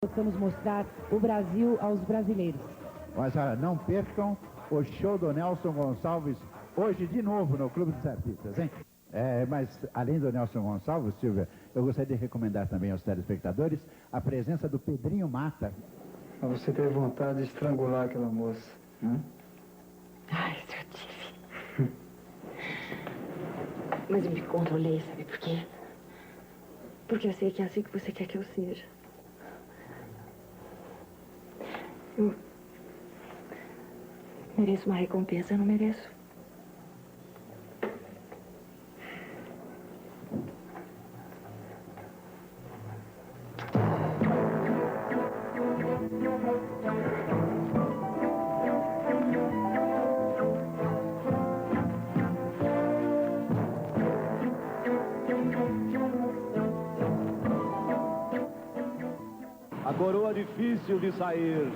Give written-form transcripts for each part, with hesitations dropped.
Possamos mostrar o Brasil aos brasileiros. Mas não percam o show do Nelson Gonçalves hoje de novo no Clube dos Artistas, hein? Mas além do Nelson Gonçalves, Silvia, eu gostaria de recomendar também aos telespectadores a presença do Pedrinho Mata. Você teve vontade de estrangular aquela moça, né? Ai, se eu tive. Mas eu me controlei, sabe por quê? Porque eu sei que é assim que você quer que eu seja. Eu mereço uma recompensa, eu não mereço. A coroa difícil de sair.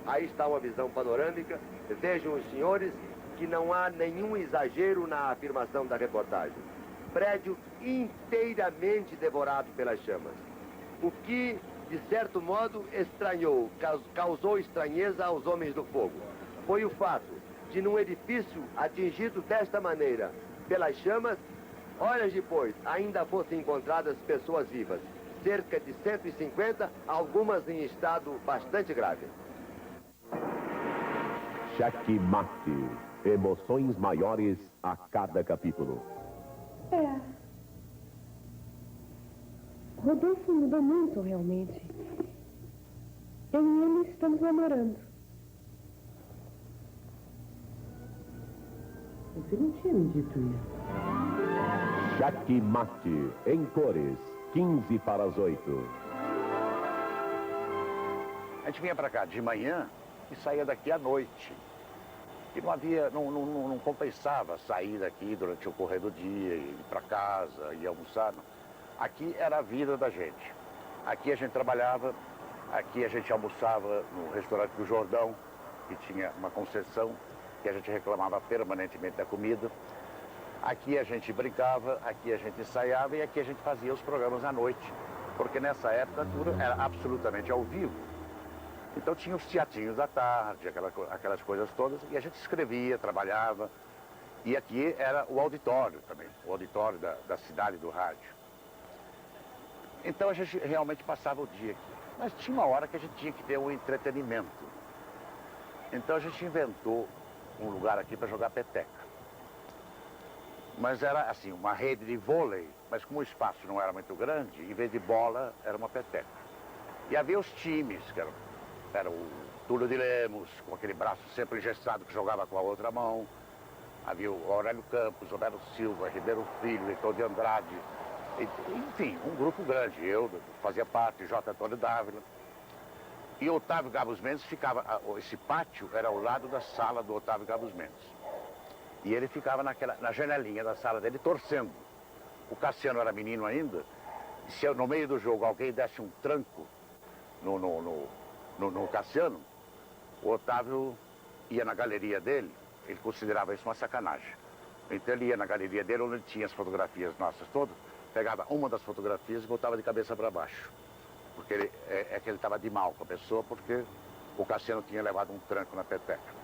Aí está uma visão panorâmica. Vejam os senhores que não há nenhum exagero na afirmação da reportagem. Prédio inteiramente devorado pelas chamas. O que, de certo modo, estranhou, causou estranheza aos homens do fogo. Foi o fato de, num edifício atingido desta maneira pelas chamas, horas depois, ainda fossem encontradas pessoas vivas. Cerca de 150, algumas em estado bastante grave. Checkmate. Emoções maiores a cada capítulo. Rodolfo mudou muito, realmente. Eu e ele estamos namorando. Você não tinha me dito isso. Checkmate. Em cores. 15 para as 8. A gente vinha para cá de manhã e saía daqui à noite. E não havia, não compensava sair daqui durante o correr do dia, ir para casa, ir almoçar. Não. Aqui era a vida da gente. Aqui a gente trabalhava, aqui a gente almoçava no restaurante do Jordão, que tinha uma concessão, que a gente reclamava permanentemente da comida. Aqui a gente brincava, aqui a gente ensaiava e aqui a gente fazia os programas à noite. Porque nessa época tudo era absolutamente ao vivo. Então tinha os teatrinhos da tarde, aquelas coisas todas, e a gente escrevia, trabalhava. E aqui era o auditório também, o auditório da cidade do rádio. Então a gente realmente passava o dia aqui. Mas tinha uma hora que a gente tinha que ter um entretenimento. Então a gente inventou um lugar aqui para jogar peteca. Mas era assim, uma rede de vôlei, mas como o espaço não era muito grande, em vez de bola, era uma peteca. E havia os times, que era o Túlio de Lemos, com aquele braço sempre engessado que jogava com a outra mão. Havia o Aurélio Campos, Roberto Silva, Ribeiro Filho, Heitor de Andrade. Enfim, um grupo grande. Eu fazia parte, J. Antônio Dávila. E o Otávio Gabos Mendes ficava... Esse pátio era ao lado da sala do Otávio Gabos Mendes. E ele ficava na janelinha da sala dele, torcendo. O Cassiano era menino ainda. E se no meio do jogo alguém desse um tranco no Cassiano, o Otávio ia na galeria dele, ele considerava isso uma sacanagem. Então ele ia na galeria dele, onde tinha as fotografias nossas todas, pegava uma das fotografias e botava de cabeça para baixo. Porque ele estava de mal com a pessoa, porque o Cassiano tinha levado um tranco na peteca.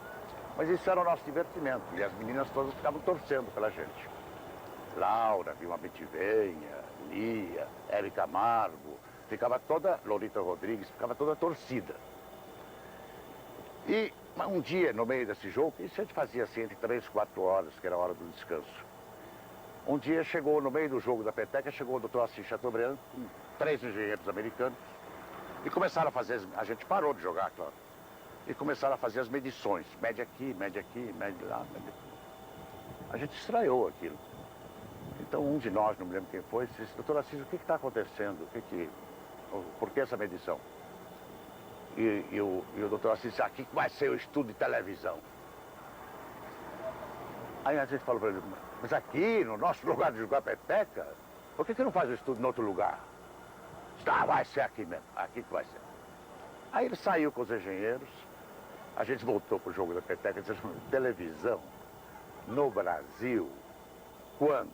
Mas isso era o nosso divertimento, e as meninas todas ficavam torcendo pela gente. Laura, Vilma Betivenha, Lia, Érica Camargo, ficava toda, Lolita Rodrigues, ficava toda a torcida. E um dia, no meio desse jogo, isso a gente fazia assim entre 3 e 4 horas, que era a hora do descanso. Um dia chegou, no meio do jogo da peteca, chegou o doutor Assis Chateaubriand, com 3 engenheiros americanos, e começaram a fazer, a gente parou de jogar, claro, e começaram a fazer as medições, mede aqui, mede lá, mede aqui. A gente estranhou aquilo. Então um de nós, não me lembro quem foi, disse, doutor Assis, o que está acontecendo? Por que essa medição? E o doutor Assis disse, aqui que vai ser o estudo de televisão. Aí a gente falou para ele, mas aqui, no nosso lugar de jogar peteca, por que não faz o estudo em outro lugar? Vai ser aqui mesmo, aqui que vai ser. Aí ele saiu com os engenheiros, A gente voltou pro jogo da peteca, dizendo, televisão no Brasil, quando?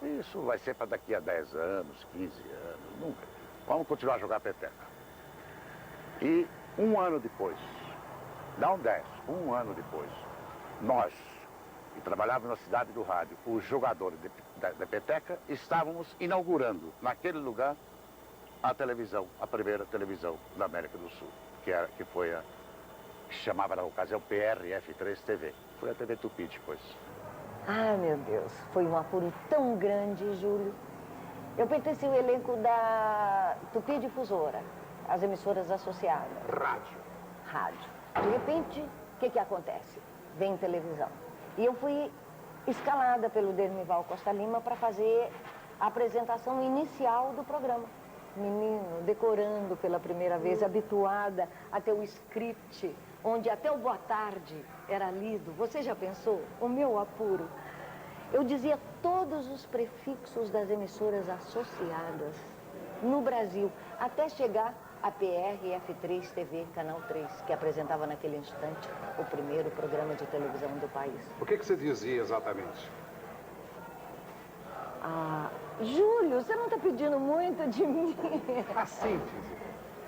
Isso vai ser para daqui a 10 anos, 15 anos, nunca. Vamos continuar a jogar peteca. E um ano depois, não 10, um ano depois, nós, que trabalhávamos na cidade do rádio, os jogadores da peteca, estávamos inaugurando naquele lugar a televisão, a primeira televisão da América do Sul, que chamava na ocasião PRF3 TV. Foi a TV Tupi depois. Ah, meu Deus, foi um apuro tão grande, Júlio. Eu pertenci ao elenco da Tupi Difusora, as emissoras associadas. Rádio. De repente, o que acontece? Vem televisão. E eu fui escalada pelo Dermival Costa Lima para fazer a apresentação inicial do programa. Menino, decorando pela primeira vez, habituada a ter o script, onde até o boa tarde era lido. Você já pensou? O meu apuro. Eu dizia todos os prefixos das emissoras associadas no Brasil, até chegar a PRF3 TV, Canal 3, que apresentava naquele instante o primeiro programa de televisão do país. O que você dizia exatamente? Ah, Júlio, você não está pedindo muito de mim. A síntese.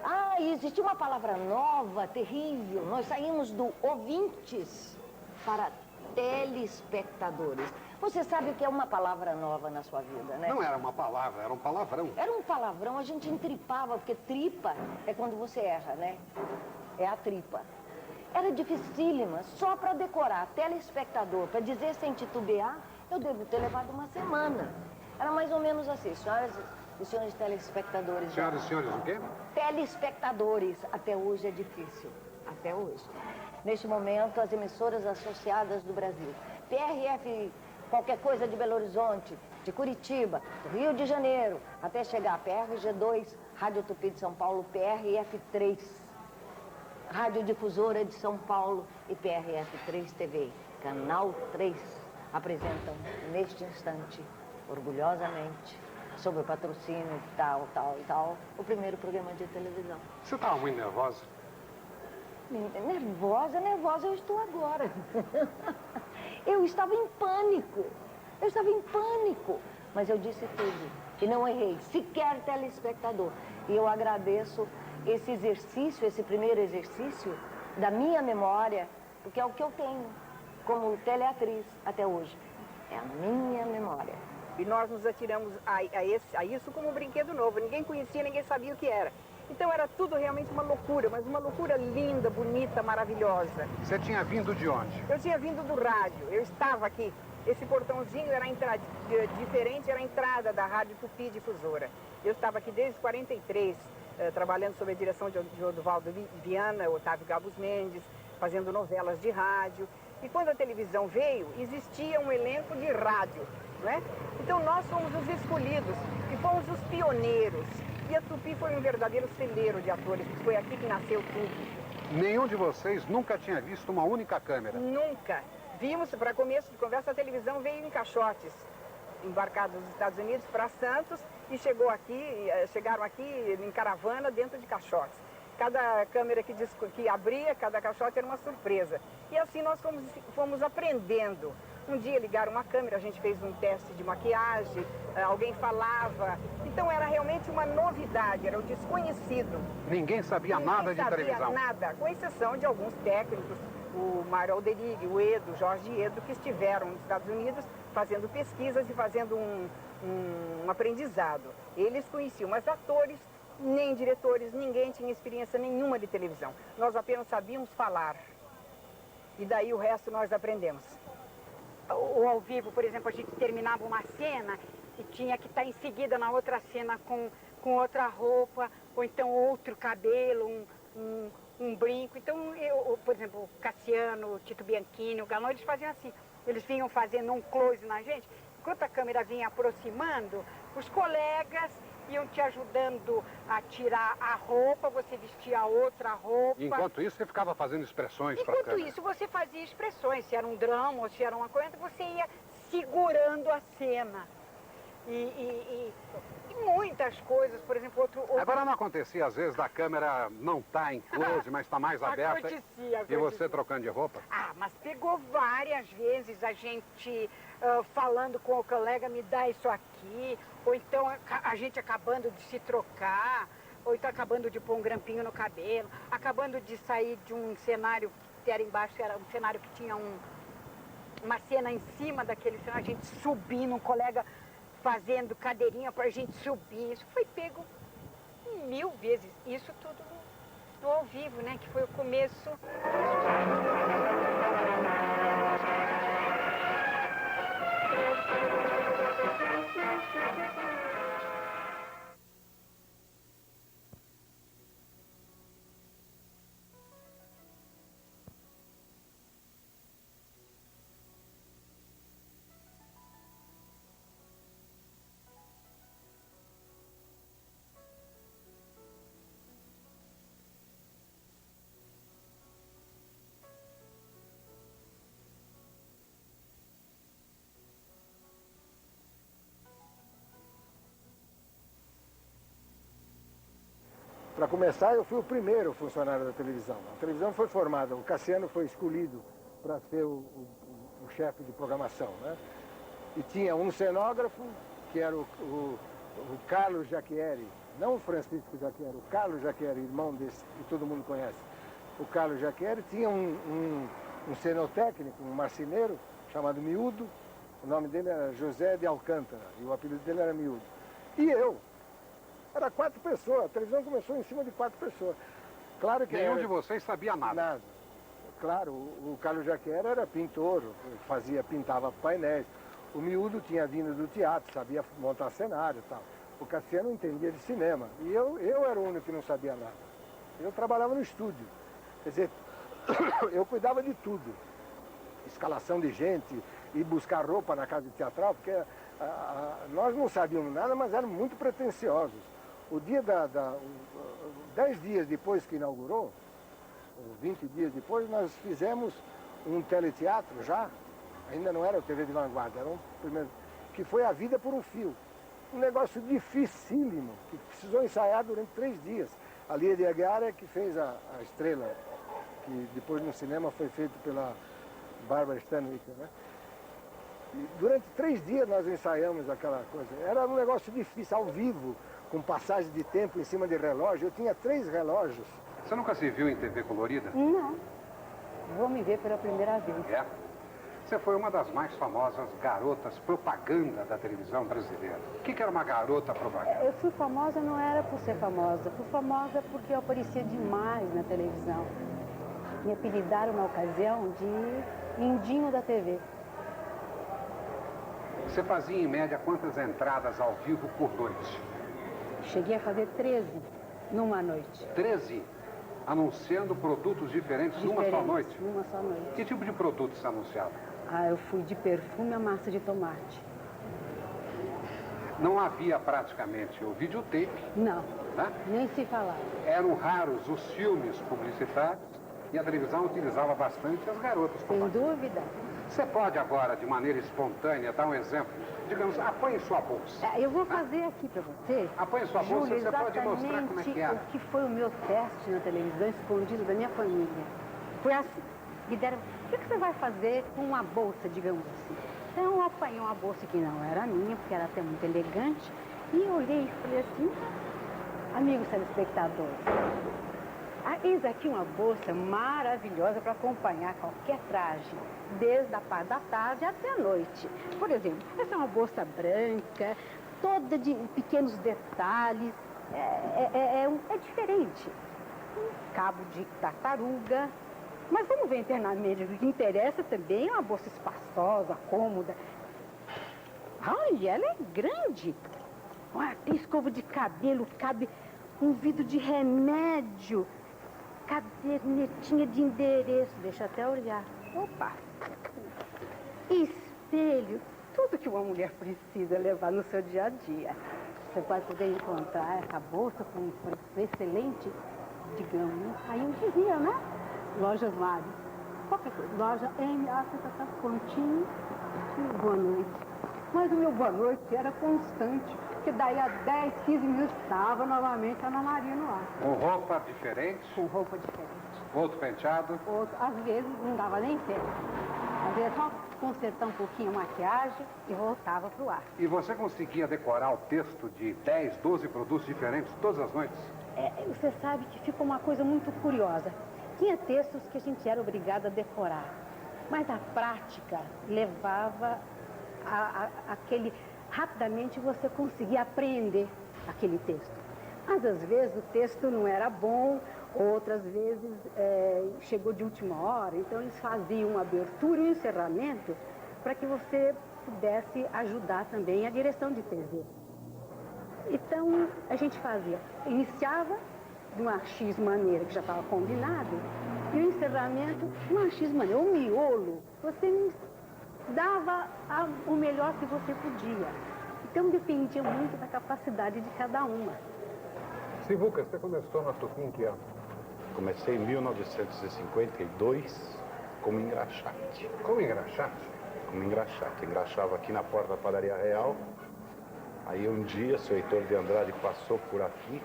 Ah, existia uma palavra nova, terrível. Nós saímos do ouvintes para telespectadores. Você sabe o que é uma palavra nova na sua vida, né? Não era uma palavra, era um palavrão. Era um palavrão, a gente entripava, porque tripa é quando você erra, né? É a tripa. Era dificílima, só para decorar telespectador, para dizer sem titubear, eu devo ter levado uma semana. Era mais ou menos assim, senhoras e senhores telespectadores. Senhoras e senhores o quê? Telespectadores, até hoje é difícil, até hoje. Neste momento, as emissoras associadas do Brasil, PRF, qualquer coisa de Belo Horizonte, de Curitiba, do Rio de Janeiro, até chegar a PRG2, Rádio Tupi de São Paulo, PRF3, Rádio Difusora de São Paulo e PRF3 TV, Canal 3, apresentam neste instante, orgulhosamente, sob o patrocínio de tal, o primeiro programa de televisão. Você estava muito nervosa? Nervosa eu estou agora. Eu estava em pânico. Mas eu disse tudo. E não errei, sequer telespectador. E eu agradeço esse exercício, esse primeiro exercício da minha memória, porque é o que eu tenho como teleatriz até hoje. É a minha memória. E nós nos atiramos a isso como um brinquedo novo. Ninguém conhecia, ninguém sabia o que era. Então era tudo realmente uma loucura, mas uma loucura linda, bonita, maravilhosa. Você tinha vindo de onde? Eu tinha vindo do rádio, eu estava aqui. Esse portãozinho era diferente, era a entrada da Rádio Tupi Difusora. Eu estava aqui desde 43, trabalhando sob a direção de Oduvaldo Viana, Otávio Gabus Mendes, fazendo novelas de rádio. E quando a televisão veio, existia um elenco de rádio, né? Então nós fomos os escolhidos e fomos os pioneiros. E a Tupi foi um verdadeiro celeiro de atores, porque foi aqui que nasceu tudo. Nenhum de vocês nunca tinha visto uma única câmera? Nunca. Vimos, para começo de conversa, a televisão veio em caixotes, embarcados dos Estados Unidos para Santos, e chegaram aqui em caravana dentro de caixotes. Cada câmera que abria, cada caixote era uma surpresa. E assim nós fomos aprendendo. Um dia ligaram uma câmera, a gente fez um teste de maquiagem, alguém falava. Então era realmente uma novidade, era o desconhecido. Ninguém sabia nada de televisão? Nada, com exceção de alguns técnicos, o Mário Alderig, o Edo, Jorge Edo, que estiveram nos Estados Unidos fazendo pesquisas e fazendo um aprendizado. Eles conheciam, mas atores, nem diretores, ninguém tinha experiência nenhuma de televisão. Nós apenas sabíamos falar. E daí o resto nós aprendemos. Ou ao vivo, por exemplo, a gente terminava uma cena e tinha que estar em seguida na outra cena com outra roupa, ou então outro cabelo, um brinco. Então, por exemplo, o Cassiano, o Tito Bianchini, o Galão, eles faziam assim. Eles vinham fazendo um close na gente. Enquanto a câmera vinha aproximando, os colegas iam te ajudando a tirar a roupa, você vestia outra roupa. Enquanto isso, você ficava fazendo expressões para a câmera? Enquanto isso, você fazia expressões. Se era um drama ou se era uma coisa, você ia segurando a cena. e muitas coisas, por exemplo, outro... Agora não acontecia, às vezes, da câmera não tá em close, mas está mais aberta. Acontecia. E você trocando de roupa? Ah, mas pegou várias vezes a gente falando com o colega, me dá isso aqui, ou então a gente acabando de se trocar, ou então acabando de pôr um grampinho no cabelo, acabando de sair de um cenário que era embaixo, era um cenário que tinha uma cena em cima daquele cenário, a gente subindo, um colega fazendo cadeirinha pra gente subir. Isso foi pego 1000 vezes. Isso tudo no ao vivo, né? Que foi o começo. Para começar, eu fui o primeiro funcionário da televisão. A televisão foi formada, o Cassiano foi escolhido para ser o chefe de programação, né? E tinha um cenógrafo, que era o Carlos Jacquieri, não o Francisco Jacquieri, o Carlos Jacquieri, irmão desse, que todo mundo conhece. O Carlos Jacquieri tinha um cenotécnico, um marceneiro, chamado Miúdo. O nome dele era José de Alcântara, e o apelido dele era Miúdo. E eu. Era 4 pessoas, a televisão começou em cima de 4 pessoas. Claro que nenhum de vocês sabia nada. Nada. Claro, o Carlos Jacquieri era pintor, pintava painéis. O Miúdo tinha vindo do teatro, sabia montar cenário e tal. O Cassiano entendia de cinema. E eu era o único que não sabia nada. Eu trabalhava no estúdio. Quer dizer, eu cuidava de tudo. Escalação de gente, ir buscar roupa na casa de teatral, porque nós não sabíamos nada, mas éramos muito pretensiosos. O dia 10 dias depois que inaugurou, 20 dias depois, nós fizemos um teleteatro já, ainda não era o TV de Vanguarda, era um primeiro, que foi A Vida por um Fio. Um negócio dificílimo, que precisou ensaiar durante 3 dias. A Lia de Aguiar é que fez a Estrela, que depois no cinema foi feito pela Bárbara Stanwyck, né? E durante 3 dias nós ensaiamos aquela coisa. Era um negócio difícil, ao vivo, com passagem de tempo em cima de relógio. Eu tinha 3 relógios. Você nunca se viu em TV colorida? Não. Vou me ver pela primeira vez. É. Você foi uma das mais famosas garotas propaganda da televisão brasileira. O que era uma garota propaganda? Eu fui famosa, não era por ser famosa. Fui famosa porque eu aparecia demais na televisão. Me apelidaram na ocasião de Indinho da TV. Você fazia, em média, quantas entradas ao vivo por noite? Cheguei a fazer 13 numa noite. 13? Anunciando produtos diferentes numa só noite? Numa só noite. Que tipo de produto você anunciava? Ah, eu fui de perfume a massa de tomate. Não havia praticamente o videotape. Não, né? Nem se falava. Eram raros os filmes publicitários e a televisão utilizava bastante as garotas. Sem dúvida. Você pode agora, de maneira espontânea, dar um exemplo? Digamos, apanhe sua bolsa. Eu vou fazer aqui para você. Apanhe sua bolsa, Júlio, você pode mostrar como é que é. O que foi o meu teste na televisão, escondido da minha família. Foi assim. Me deram, o que você vai fazer com uma bolsa, digamos assim? Então eu apanhei uma bolsa que não era minha, porque era até muito elegante, e olhei e falei assim, amigos telespectadores, eis aqui uma bolsa maravilhosa para acompanhar qualquer traje, desde a parte da tarde até a noite. Por exemplo, essa é uma bolsa branca, toda de pequenos detalhes, é diferente. Um cabo de tartaruga. Mas vamos ver internamente, o que interessa também é uma bolsa espaçosa, cômoda. Olha, ela é grande. Olha, tem escova de cabelo, cabe um vidro de remédio, cadernetinha de endereço, deixa eu até olhar. Opa! Espelho, tudo que uma mulher precisa levar no seu dia a dia. Você pode poder encontrar essa bolsa com um preço excelente, digamos, aí eu dizia, né? Lojas Mário. Qualquer coisa. Loja M, pontinho. Boa noite. Mas o meu boa noite era constante, porque daí a 10, 15 minutos estava novamente a Ana Maria no ar. Com roupa diferente? Com roupa diferente. Outro penteado? Outro, às vezes não dava nem pé. Às vezes só consertar um pouquinho a maquiagem e voltava para o ar. E você conseguia decorar o texto de 10, 12 produtos diferentes todas as noites? Você sabe que fica uma coisa muito curiosa. Tinha textos que a gente era obrigada a decorar, mas a prática levava aquele... Rapidamente você conseguia aprender aquele texto. Mas às vezes o texto não era bom, outras vezes chegou de última hora, então eles faziam uma abertura e um encerramento para que você pudesse ajudar também a direção de TV. Então a gente iniciava de uma X maneira que já estava combinado, e o encerramento de uma X maneira. O miolo, você dava o melhor que você podia. Então dependia muito da capacidade de cada uma. Sivuca, você começou na Tupi em que ano? Comecei em 1952 como engraxate. Como engraxate? Como engraxate. Engraxava aqui na porta da Padaria Real. Aí um dia, seu Heitor de Andrade passou por aqui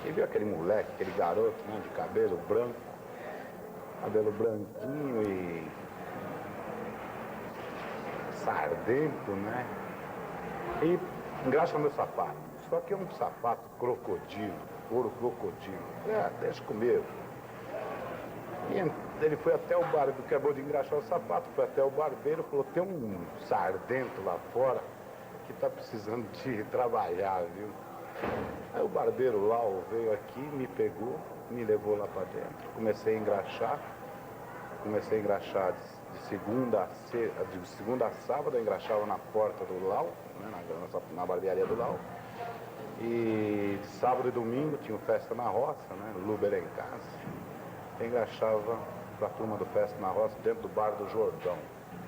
e viu aquele moleque, aquele garoto, né, de cabelo branco, cabelo branquinho e sardento, né? E engraxa meu sapato. Só que é um sapato crocodilo, couro crocodilo. Deixa comigo. E ele foi até o barbeiro, acabou de engraxar o sapato, foi até o barbeiro e falou, tem um sardento lá fora que tá precisando de trabalhar, viu? Aí o barbeiro lá veio aqui, me pegou, me levou lá para dentro. Comecei a engraxar de segunda a sábado, eu engraxava na porta do Lau, né, na barbearia do Lau. E de sábado e domingo tinha Festa na Roça, né, Luber em casa. Eu engraxava para a turma do Festa na Roça dentro do bar do Jordão.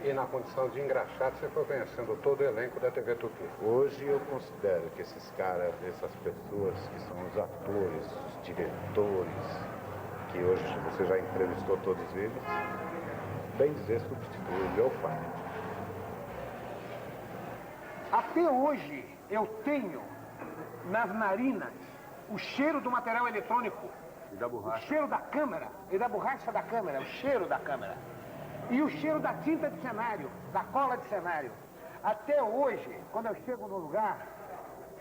E na condição de engraxate, você foi conhecendo todo o elenco da TV Tupi. Hoje eu considero que esses caras, essas pessoas que são os atores, os diretores, que hoje você já entrevistou todos eles, bem dizer, substitui o meu pai. Até hoje eu tenho nas narinas o cheiro do material eletrônico. E da borracha. O cheiro da câmera, e da borracha da câmera, o cheiro da câmera. E o cheiro da tinta de cenário, da cola de cenário. Até hoje, quando eu chego num lugar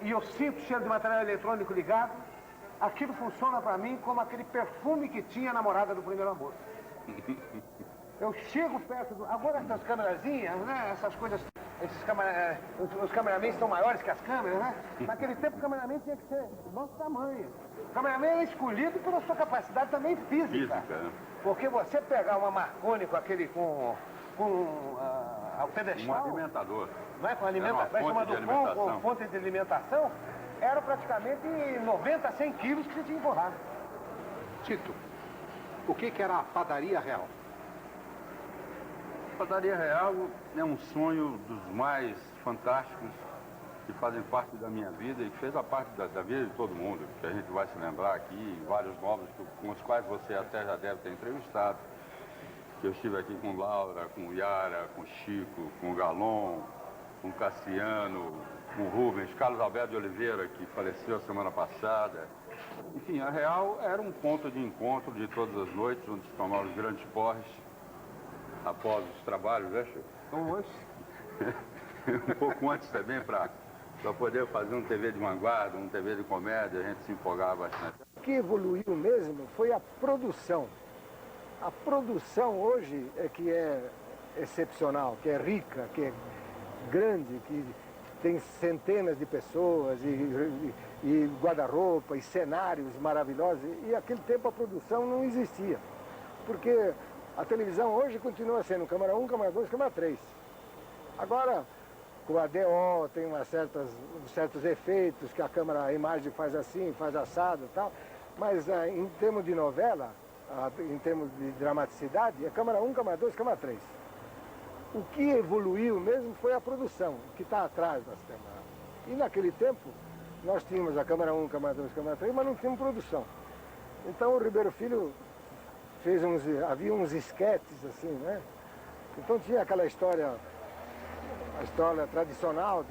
e eu sinto o cheiro de material eletrônico ligado, aquilo funciona para mim como aquele perfume que tinha a namorada do primeiro amor. Eu chego perto do... Agora essas câmerazinhas, né? Essas coisas... Os cameramans são maiores que as câmeras, né? Naquele tempo o cameraman tinha que ser do nosso tamanho. O cameraman era escolhido pela sua capacidade também física. Porque você pegar uma Marconi com aquele... com o pedestal... Um alimentador. Não é? Com alimentação. Com fonte de alimentação, era praticamente 90 a 100 quilos que você tinha que empurrar. Tito, o que era a Padaria Real? A Padaria Real é um sonho dos mais fantásticos que fazem parte da minha vida e que fez a parte da vida de todo mundo, que a gente vai se lembrar aqui, vários novos com os quais você até já deve ter entrevistado. Eu estive aqui com Laura, com Yara, com Chico, com Galon, com Cassiano, com Rubens, Carlos Alberto de Oliveira, que faleceu a semana passada. Enfim, a Real era um ponto de encontro de todas as noites, onde se tomavam os grandes porres, após os trabalhos, né, Chico? Como hoje? Um pouco antes também, para poder fazer um TV de vanguarda, um TV de comédia, a gente se empolgava bastante. O que evoluiu mesmo foi a produção. A produção hoje é que é excepcional, que é rica, que é grande, que tem centenas de pessoas e guarda-roupa e cenários maravilhosos. E naquele tempo a produção não existia. Porque a televisão hoje continua sendo câmera 1, câmera 2, câmera 3. Agora, com a DO tem certos efeitos que a imagem faz assim, faz assado e tal. Mas em termos de novela, em termos de dramaticidade, é câmera 1, câmera 2, câmera 3. O que evoluiu mesmo foi a produção, que está atrás das câmeras. E naquele tempo, nós tínhamos a câmera 1, câmera 2, câmera 3, mas não tínhamos produção. Então o Ribeiro Filho havia uns esquetes assim, né? Então tinha aquela história a história tradicional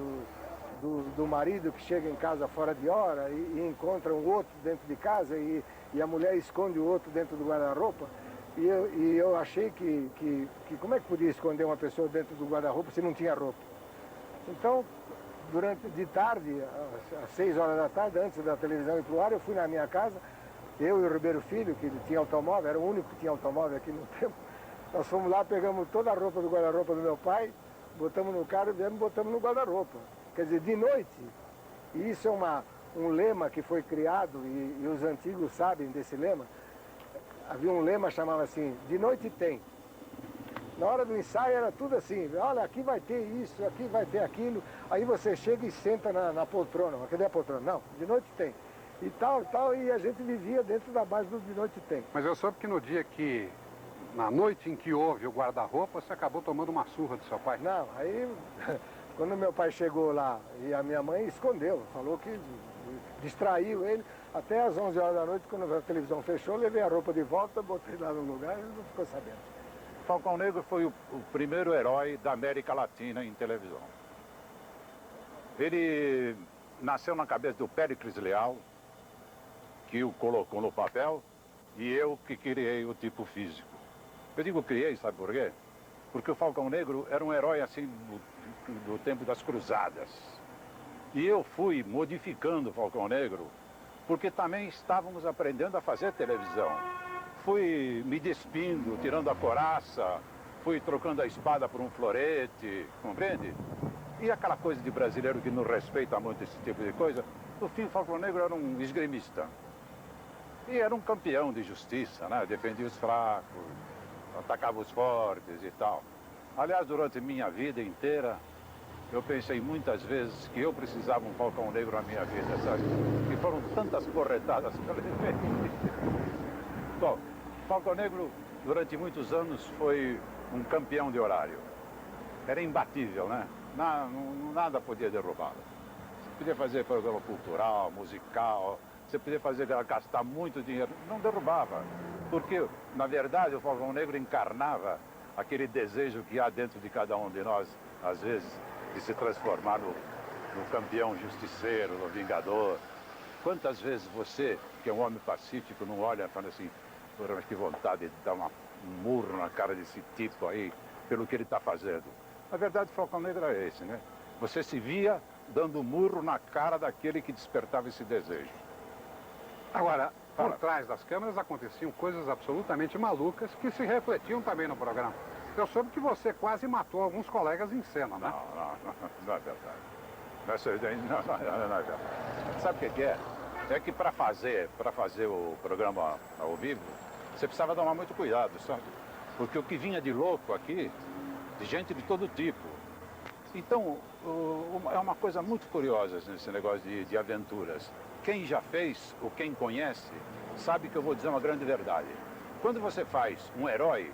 do marido que chega em casa fora de hora e encontra um outro dentro de casa e a mulher esconde o outro dentro do guarda-roupa. E eu achei que como é que podia esconder uma pessoa dentro do guarda-roupa se não tinha roupa? Então, de tarde, às 6 horas da tarde, antes da televisão ir pro ar, eu fui na minha casa, eu e o Ribeiro Filho, que tinha automóvel, era o único que tinha automóvel aqui no tempo. Nós fomos lá, pegamos toda a roupa do guarda-roupa do meu pai, botamos no carro e viemos e botamos no guarda-roupa. Quer dizer, de noite, e isso é um lema que foi criado, e os antigos sabem desse lema. Havia um lema que chamava assim, de noite tem. Na hora do ensaio era tudo assim, olha, aqui vai ter isso, aqui vai ter aquilo. Aí você chega e senta na poltrona, cadê a poltrona? Não, de noite tem. E tal, e a gente vivia dentro da base do de noite tem. Mas eu soube que no dia que, na noite em que houve o guarda-roupa, você acabou tomando uma surra do seu pai. Não, aí quando meu pai chegou lá e a minha mãe escondeu, falou que distraiu ele. Até às 11 horas da noite, quando a televisão fechou, levei a roupa de volta, botei lá no lugar e não ficou sabendo. Falcão Negro foi o primeiro herói da América Latina em televisão. Ele nasceu na cabeça do Péricles Leal, que o colocou no papel, e eu que criei o tipo físico. Eu digo criei, sabe por quê? Porque o Falcão Negro era um herói assim do tempo das cruzadas. E eu fui modificando o Falcão Negro, porque também estávamos aprendendo a fazer televisão. Fui me despindo, tirando a couraça, fui trocando a espada por um florete, compreende? E aquela coisa de brasileiro que não respeita muito esse tipo de coisa, no fim o Falcão Negro era um esgrimista. E era um campeão de justiça, né? Defendia os fracos, atacava os fortes e tal. Aliás, durante minha vida inteira, eu pensei muitas vezes que eu precisava um Falcão Negro na minha vida, sabe? E foram tantas corretadas que eu levei. Bom, Falcão Negro, durante muitos anos, foi um campeão de horário. Era imbatível, né? Nada podia derrubá-lo. Você podia fazer programa cultural, musical, você podia gastar muito dinheiro. Não derrubava. Porque, na verdade, o Falcão Negro encarnava aquele desejo que há dentro de cada um de nós, às vezes, de se transformar no campeão justiceiro, no vingador. Quantas vezes você, que é um homem pacífico, não olha e fala assim, mas que vontade de dar um murro na cara desse tipo aí, pelo que ele está fazendo. Na verdade, o Falcão Negro é esse, né? Você se via dando murro na cara daquele que despertava esse desejo. Agora, por trás das câmeras aconteciam coisas absolutamente malucas que se refletiam também no programa. Eu soube que você quase matou alguns colegas em cena, né? Não é verdade. Não é verdade. Sabe o que é? É que para fazer o programa ao vivo, você precisava tomar muito cuidado, sabe? Porque o que vinha de louco aqui, de gente de todo tipo. Então, é uma coisa muito curiosa nesse negócio de aventuras. Quem já fez, ou quem conhece, sabe que eu vou dizer uma grande verdade. Quando você faz um herói,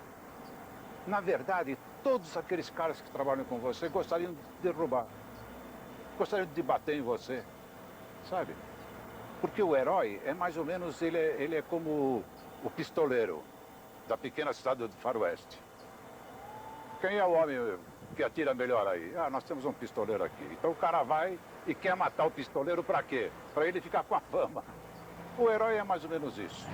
na verdade, todos aqueles caras que trabalham com você gostariam de derrubar. Gostariam de bater em você, sabe? Porque o herói é mais ou menos, ele é como o pistoleiro da pequena cidade do Faroeste. Quem é o homem que atira melhor aí? Ah, nós temos um pistoleiro aqui. Então o cara vai e quer matar o pistoleiro para quê? Para ele ficar com a fama. O herói é mais ou menos isso.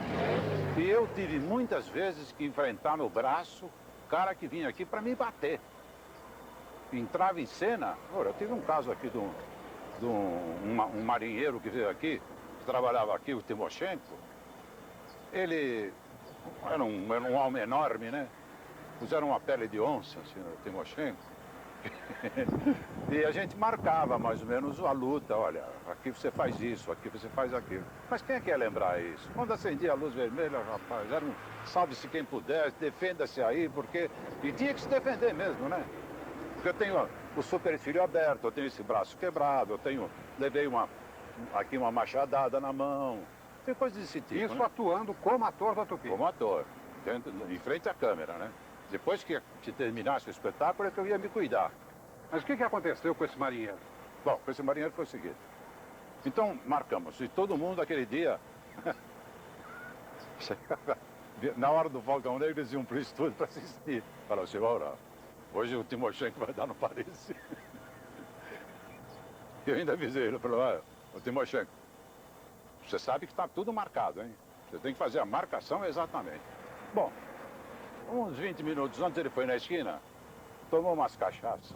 E eu tive muitas vezes que enfrentar no braço o cara que vinha aqui para me bater. Entrava em cena. Ora, eu tive um caso aqui de um marinheiro que veio aqui, que trabalhava aqui, o Timoshenko. Ele era um homem enorme, né? Puseram uma pele de onça, assim, no Timoshenko. E a gente marcava mais ou menos a luta. Olha, aqui você faz isso, aqui você faz aquilo. Mas quem quer lembrar isso? Quando acendia a luz vermelha, rapaz, era um salve-se quem pudesse, defenda-se aí, porque... E tinha que se defender mesmo, né? Porque eu tenho o supercílio aberto, eu tenho esse braço quebrado, levei aqui uma machadada na mão. Tem coisas desse tipo. Isso, né? Atuando como ator da Tupi. Como ator, em frente à câmera, né? Depois que terminasse o espetáculo é que eu ia me cuidar. Mas o que aconteceu com esse marinheiro? Bom, com esse marinheiro foi o seguinte. Então, marcamos. E todo mundo aquele dia... Na hora do Falcão Negro, eles iam para o estúdio para assistir. Falaram assim, ora, hoje o Timoshenko vai dar no Paris. Eu ainda avisei ele, falou, olha, ô Timoshenko, você sabe que está tudo marcado, hein? Você tem que fazer a marcação exatamente. Bom, uns 20 minutos antes ele foi na esquina, tomou umas cachaças.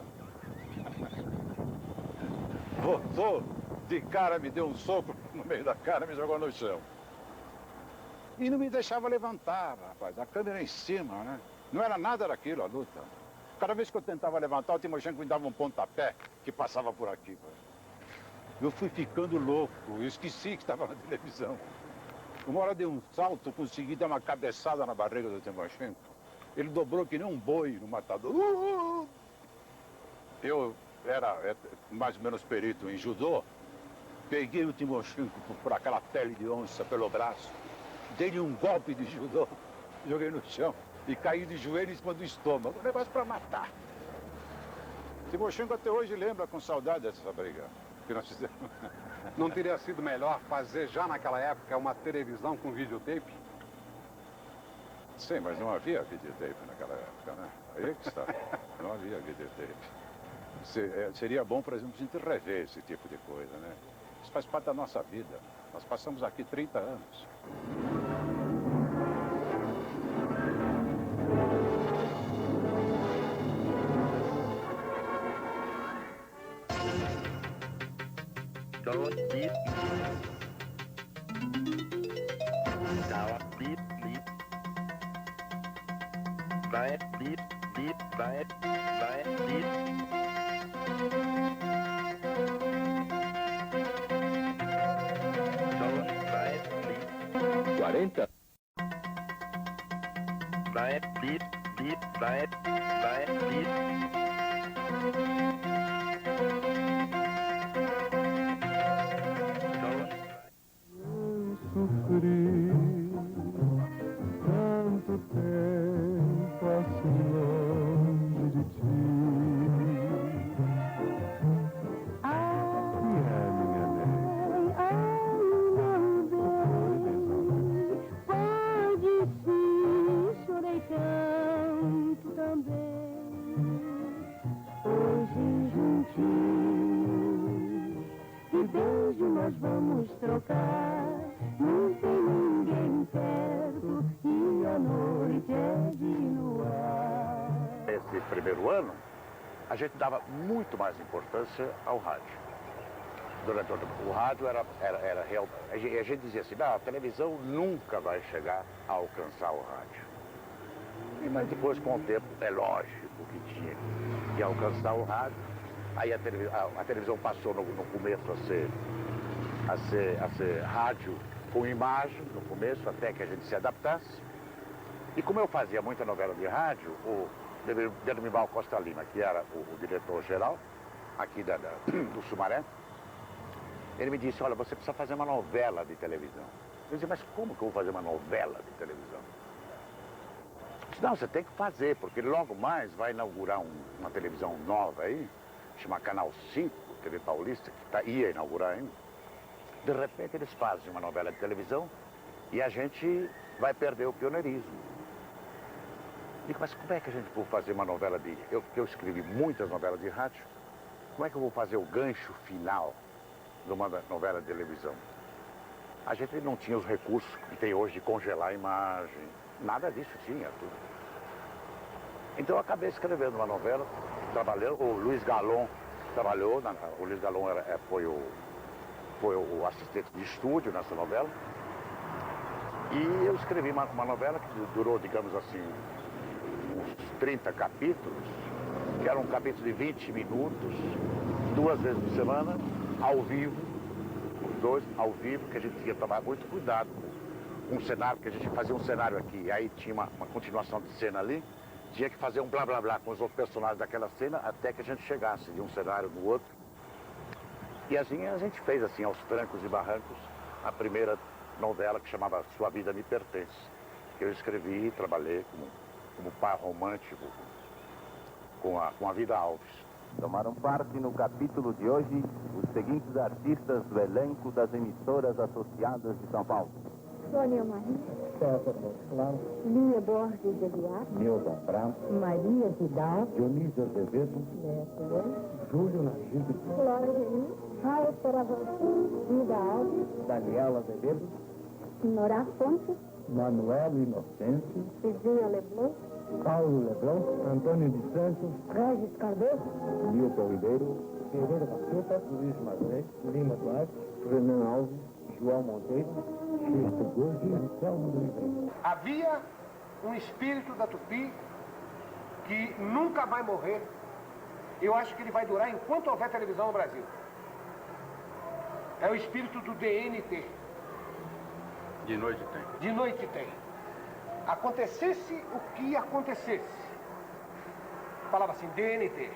Voltou, de cara me deu um soco no meio da cara, me jogou no chão. E não me deixava levantar, rapaz, a câmera em cima, né? Não era nada daquilo, a luta. Cada vez que eu tentava levantar, o Timoshenko me dava um pontapé que passava por aqui. Eu fui ficando louco, eu esqueci que estava na televisão. Uma hora dei um salto, consegui dar uma cabeçada na barriga do Timoshenko. Ele dobrou que nem um boi no matador. Eu era mais ou menos perito em judô. Peguei o Timoshenko por aquela pele de onça pelo braço. Dei-lhe um golpe de judô, joguei no chão e caí de joelho em cima do estômago. Um negócio para matar. Timoshenko até hoje lembra com saudade dessa briga que nós fizemos. Não teria sido melhor fazer já naquela época uma televisão com videotape? Sim, mas não havia videotape naquela época, né? Aí que está. Não havia videotape. Seria bom, por exemplo, a gente rever esse tipo de coisa, né? Isso faz parte da nossa vida. Nós passamos aqui 30 anos. Tanto tempo assim longe de ti. Minha Pode sim, chorei tanto também. Hoje juntinhos, que beijo nós vamos trocar. Não tem ninguém perto e a noite é de luar. Esse primeiro ano, a gente dava muito mais importância ao rádio. Durante o rádio era real. A gente dizia assim, a televisão nunca vai chegar a alcançar o rádio. Mas depois, com o tempo, é lógico que tinha que alcançar o rádio. Aí a televisão passou no começo a ser rádio com imagem, no começo, até que a gente se adaptasse. E como eu fazia muita novela de rádio, o Delmival Costa Lima, que era o diretor-geral aqui do Sumaré, ele me disse, olha, você precisa fazer uma novela de televisão. Eu disse, mas como que eu vou fazer uma novela de televisão? Eu disse, não, você tem que fazer, porque logo mais vai inaugurar uma televisão nova aí, chama Canal 5, TV Paulista, que ia inaugurar ainda. De repente eles fazem uma novela de televisão e a gente vai perder o pioneirismo. Digo, mas como é que a gente vai fazer uma novela de... Eu escrevi muitas novelas de rádio, como é que eu vou fazer o gancho final de uma novela de televisão? A gente não tinha os recursos que tem hoje de congelar a imagem, nada disso tinha, tudo. Então eu acabei escrevendo uma novela, trabalhando, o Luiz Galon trabalhou, o Luiz Galon foi o assistente de estúdio nessa novela. E eu escrevi uma novela que durou, digamos assim, uns 30 capítulos, que era um capítulo de 20 minutos, 2 vezes por semana, ao vivo, os dois ao vivo, que a gente tinha que tomar muito cuidado com um cenário, que a gente fazia um cenário aqui, aí tinha uma continuação de cena ali, tinha que fazer um blá blá blá com os outros personagens daquela cena, até que a gente chegasse de um cenário no outro. E assim a gente fez, assim, aos trancos e barrancos, a primeira novela que chamava Sua Vida Me Pertence, que eu escrevi e trabalhei como par romântico com a Vida Alves. Tomaram parte no capítulo de hoje os seguintes artistas do elenco das emissoras associadas de São Paulo. Sônia Maria. César Claro. Lia Borges de Aguiar. Nilda Prato. Maria Vidal. Dionísio Azevedo. Júlio Nagibe. Flora Geni. Raia Peravanti. Vida Alves. Daniela Azevedo. Norá Fontes. Manuelo Inocêncio. Cidinha Leblon. Paulo Leblon. Antônio de Santos. Regis Cardoso. Milton Ribeiro. Ferreira Vaqueta. Luiz Madré. Lima Duarte. Renan Alves. João Monteiro. Cristo Gorgi e Anselmo do Ribeiro. Havia um espírito da Tupi que nunca vai morrer. Eu acho que ele vai durar enquanto houver televisão no Brasil. É o espírito do DNT. De noite tem. De noite tem. Acontecesse o que acontecesse. Falava assim, DNT.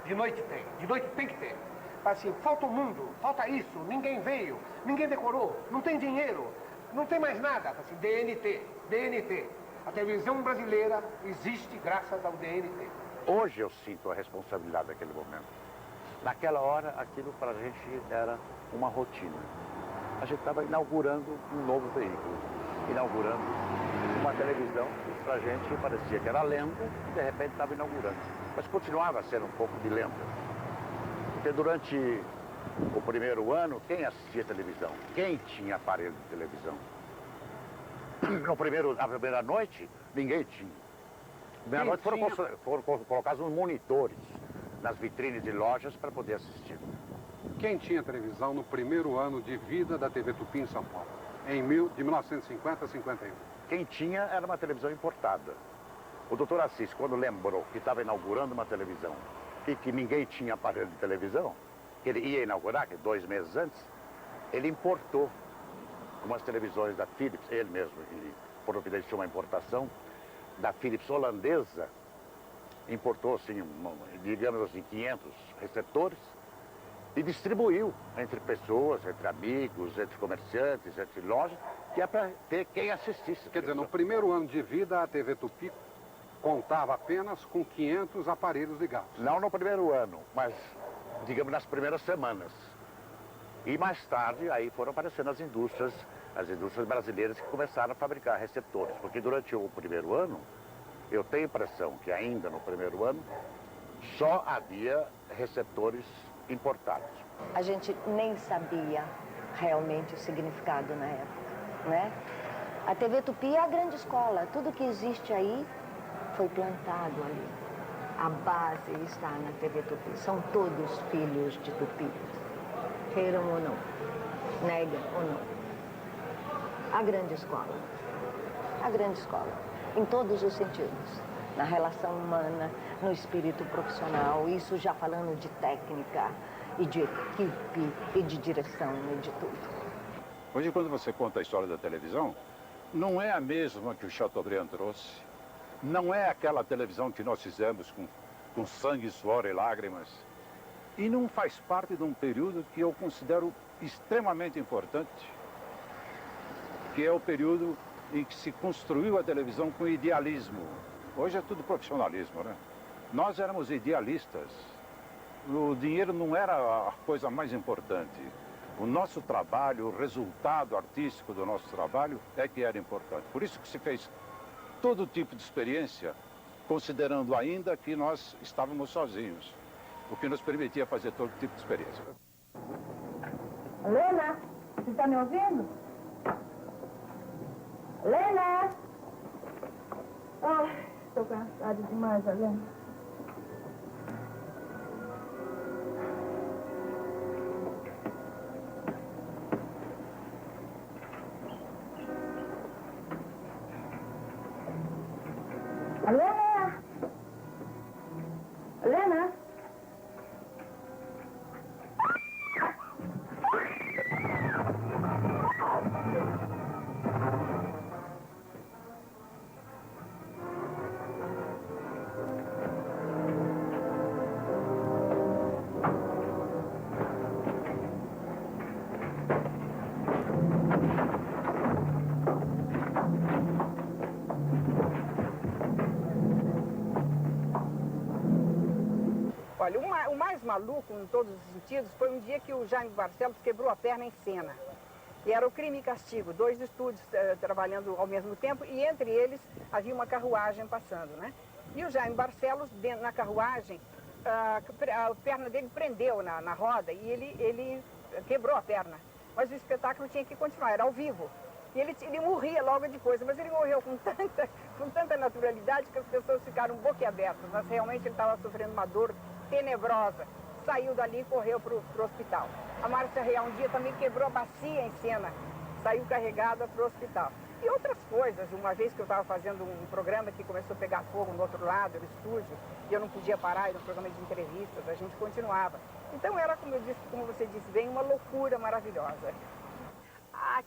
De noite tem. De noite tem que ter. Assim, falta o mundo, falta isso, ninguém veio, ninguém decorou, não tem dinheiro, não tem mais nada. Assim, DNT, DNT. A televisão brasileira existe graças ao DNT. Hoje eu sinto a responsabilidade daquele momento. Naquela hora, aquilo para a gente era uma rotina. A gente estava inaugurando um novo veículo, inaugurando uma televisão que para a gente parecia que era lenta e de repente estava inaugurando. Mas continuava sendo um pouco de lenta. Porque durante o primeiro ano, quem assistia televisão? Quem tinha aparelho de televisão? Na primeira noite, ninguém tinha. Na primeira noite foram colocados uns monitores nas vitrines de lojas para poder assistir. Quem tinha televisão no primeiro ano de vida da TV Tupi em São Paulo? De 1950 a 51. Quem tinha era uma televisão importada. O doutor Assis, quando lembrou que estava inaugurando uma televisão e que ninguém tinha aparelho de televisão, que ele ia inaugurar, que 2 meses antes, ele importou umas televisões da Philips, ele mesmo, ele providenciou uma importação da Philips holandesa, importou, assim, digamos assim, 500 receptores e distribuiu entre pessoas, entre amigos, entre comerciantes, entre lojas, que é para ter quem assistisse. Quer dizer, no primeiro ano de vida, a TV Tupi contava apenas com 500 aparelhos ligados. Não no primeiro ano, mas, digamos, nas primeiras semanas. E mais tarde, aí foram aparecendo as indústrias brasileiras que começaram a fabricar receptores. Porque durante o primeiro ano, eu tenho a impressão que ainda no primeiro ano, só havia receptores importados. A gente nem sabia realmente o significado na época, né? A TV Tupi é a grande escola, tudo que existe aí foi plantado ali. A base está na TV Tupi. São todos filhos de Tupi. Queiram ou não. Negam ou não. A grande escola. A grande escola. Em todos os sentidos. Na relação humana, no espírito profissional. Isso já falando de técnica e de equipe e de direção e de tudo. Hoje, quando você conta a história da televisão, não é a mesma que o Chateaubriand trouxe. Não é aquela televisão que nós fizemos com sangue, suor e lágrimas. E não faz parte de um período que eu considero extremamente importante, que é o período em que se construiu a televisão com idealismo. Hoje é tudo profissionalismo, né? Nós éramos idealistas. O dinheiro não era a coisa mais importante. O nosso trabalho, o resultado artístico do nosso trabalho é que era importante. Por isso que se fez todo tipo de experiência, considerando ainda que nós estávamos sozinhos, o que nos permitia fazer todo tipo de experiência. Lena, você está me ouvindo? Lena! Ai, estou cansada demais, Lena. Lena! Lena! Olha, o mais maluco, em todos os sentidos, foi um dia que o Jaime Barcelos quebrou a perna em cena. E era o Crime e Castigo, 2 estúdios trabalhando ao mesmo tempo, e entre eles havia uma carruagem passando, né? E o Jaime Barcelos, dentro, na carruagem, a perna dele prendeu na roda e ele quebrou a perna. Mas o espetáculo tinha que continuar, era ao vivo. E ele morria logo depois, mas ele morreu com tanta naturalidade que as pessoas ficaram boquiabertas. Mas realmente ele estava sofrendo uma dor tenebrosa. Saiu dali e correu para o hospital. A Márcia Real um dia também quebrou a bacia em cena, saiu carregada para o hospital. E outras coisas, uma vez que eu estava fazendo um programa que começou a pegar fogo no outro lado do estúdio, e eu não podia parar, era um programa de entrevistas, a gente continuava. Então era, como você disse bem, uma loucura maravilhosa.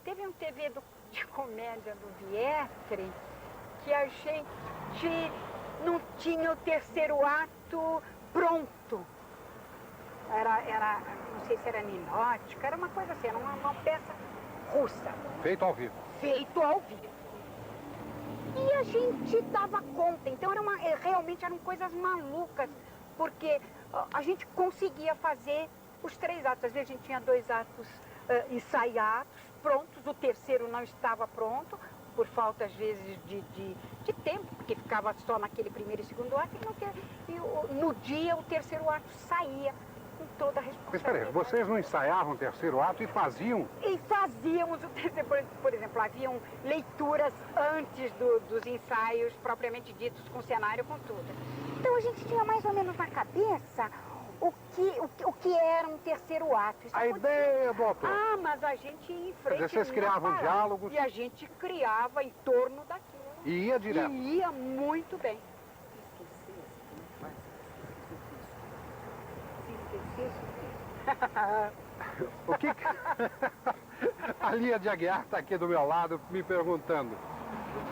Teve um TV de comédia do Vietri que a gente não tinha o terceiro ato pronto. Não sei se era ninótica, era uma coisa assim, era uma peça russa. Feito ao vivo. Feito ao vivo. E a gente dava conta, então realmente eram coisas malucas, porque a gente conseguia fazer os 3 atos. Às vezes a gente tinha 2 atos ensaiados, prontos, o terceiro não estava pronto, por falta às vezes de tempo, porque ficava só naquele primeiro e segundo ato, e no dia o terceiro ato saía com toda a responsabilidade. Mas peraí, vocês não ensaiavam o terceiro ato e faziam? E fazíamos o terceiro, por exemplo, haviam leituras antes dos ensaios propriamente ditos, com cenário, com tudo. Então a gente tinha mais ou menos na cabeça o que era um terceiro ato. Isso a ideia do autor. Mas a gente ia em frente. Quer dizer, vocês criavam diálogos. E a gente criava em torno daquilo. E ia direto. E ia muito bem. O que... A Lia de Aguiar está aqui do meu lado me perguntando